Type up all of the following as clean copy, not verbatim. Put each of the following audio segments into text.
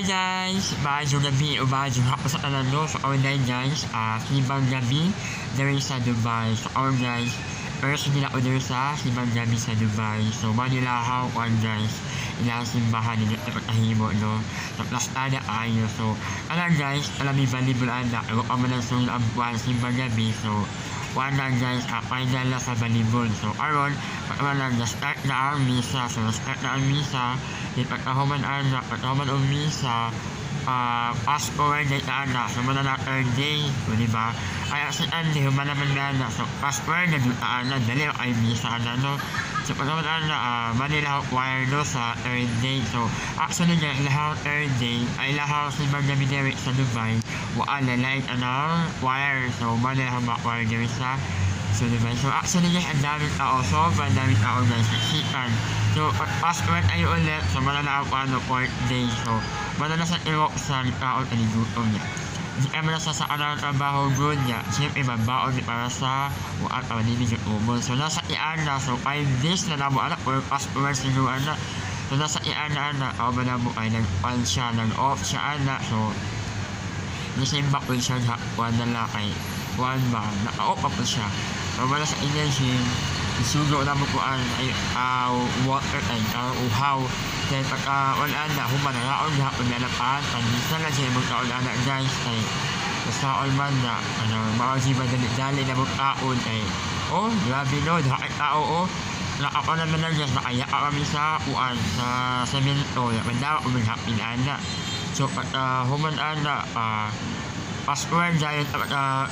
Hi guys! Maayong gabi o maayong hapon sa tanan no. So online guys, simbang gabi dari sa Dubai. So guys, first nila o dari sa simbang gabi sa Dubai. So manilahaw on guys, ilang simbahan nila ipatahimo no. So plus ada ayo. So guys, alam ni balibul anda. Ako pa man ang sunod ang buwan simbang gabi. So wala guys, final na sa balibol. So aron, pagkaman na start na ang misa. So start na ang misa. Di pagkahuman o misa, fast forward na itaana. So muna na third day, so diba? Ay si Andy, human naman na. So fast forward na doon taana, dali ay misa na no. So pagkaman na, Manila wire no sa third day. So actually guys, lahat third day, ay lahat si Magdami Derek sa Dubai. Wala like wire. So Manila wire Derek sa Dubai. So actually guys, ang daming tao. Sobrang daming tao guys, naksikan. So fast forward ay ulit. So manala ako fourth day. So manala sa Irok sa tao at nigutom niya. Di ka manasa sa kanang trabaho good niya. Siyempre mabaon di para sa waat ang manibig yung umon. So nasa iana. So 5 days na namo anak or fast forward sa inyo anak. So nasa iana anak. Ako ba na mo ay nag-on siya, nag-off siya anak. So nisimba ko siya hapon na lakay. One ba, naka-off po siya. So wala sa energy. Isugo na mo ko ay water ay uhaw. Then pagka wala na human na raon hapon na lapan. Pandisa na siya magkaula na guys ay sa man na mga siba dali na magkaon ay grabe no, dahil tao nakapa naman na guys, nakaya kami sa uan sa semento na mandawa kami hapin ana. So pagka human ana password dahil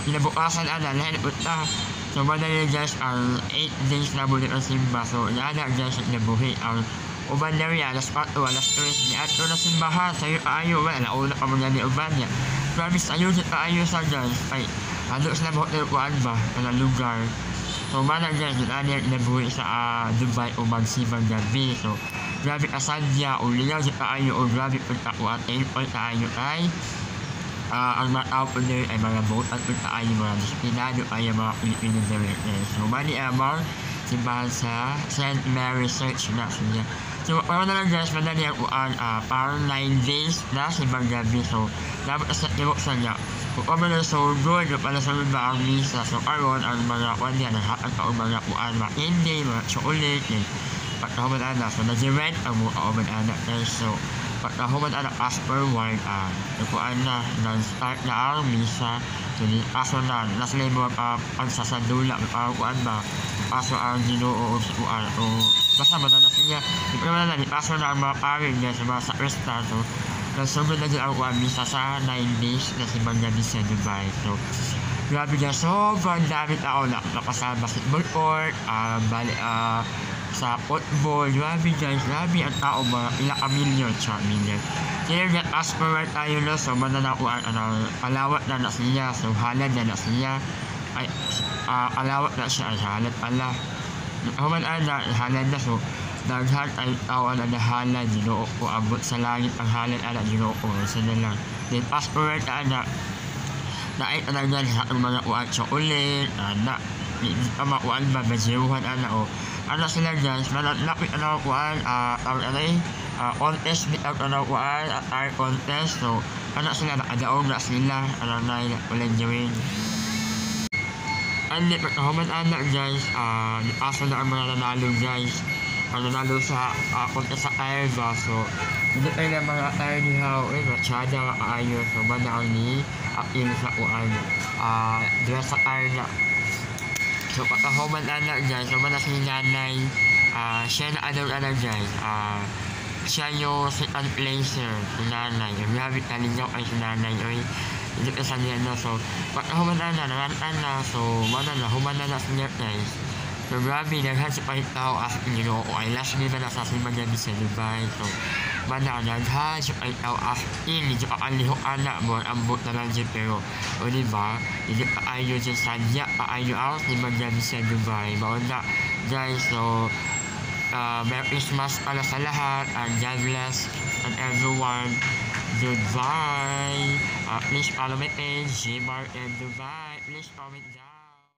inabukasan ana lahat na. So madali guys ang 8 days na bulit ang simba. So inaana guys ang nabuhi ang uban na rin alas 4 alas 3 ni ato na simbahan sa'yo kaayo wala nauna pa mga ni uban niya. Promise ayun sa kaayo sa guys ay halos na buhat na uwan ba na lugar. So mana guys inaana nabuhi sa Dubai o magsibang gabi. So grabe kasadya o liyaw sa kaayo o grabe pagkakuan ay kaayo ay ang mga tao po ay mga boat at pagkaayo mga disiplinado ay mga Filipino directors. So mani amang simbahan sa St. Mary's Church na siya. So parang na lang guys, madali ang parang 9 days na simbang gabi. So dapat sa ibok sa niya. Kung kami na so good, pala sa ba ang misa. So karon ang mga kuwan niya, ang taong mga kuwan, mga hindi, mga chocolate, pagkahuman anak. So nag-rent ang mga kauman anak guys. So pagkahuman anak fast forward, kuwan na, nag-start na ang misa. So aso na, nasa mo ang sasadula, kuwan ba, aso ang ginoo o kuwan, o basta madala siya. Di pa naman na, aso na ang mga parin niya sa mga sakristan. So nasunod na din ang kuwan misa sa 9 days na si Bangladesh sa Dubai. So grabe niya, sobrang dami tao na sa basketball court, sa football, grabe guys, grabe ang tao ba, ilang milyon, million. Kaya nga, as per tayo na, so mananakuan, alawat na na siya, so halad na na siya, ay, alawat na siya, ay halad pala. Human na, halad na, so, daghan ay tao na halad, ginoo ko, abot sa langit ang halad, ginoo ko, so na lang. Then, as per na ay talaga sa mga uwan siya ulit, hindi pa makuan ba, bajiruhan, sila guys, malapit kuan, contest bitaw kuan, at contest, so, sila, nakadaog na sila, na ulit gawin. And then, pagkahuman guys, aso na ang mga nanalo guys, nanalo sa contest sa Airba, so, hindi tayo na mga tayo ni How, masyada kaayos, so, manang ni Akin sa kuan, dress sa Airba. So pagkahuman guys, so mana si nanay, siya na guys, siya yung second placer, si nanay, grabe talingaw ay si nanay, hindi ka sa niya no. So pagkahuman narantan na, so mana na, human na siya guys. So grabe, naghan si Pahitaw as ginoo ko ay last day na nasa simbang gabi sa Dubai. So mana naghan si Pahitaw as medyo kakalihok mo ang ambot na lang dyan, pero o diba, hindi pa ayo dyan sadya, pa ayo ang simbang gabi sa Dubai. Baon na guys, so Merry Christmas pala sa lahat, and God bless and everyone. Goodbye. Please follow my page, Jmar in Dubai. Please comment down.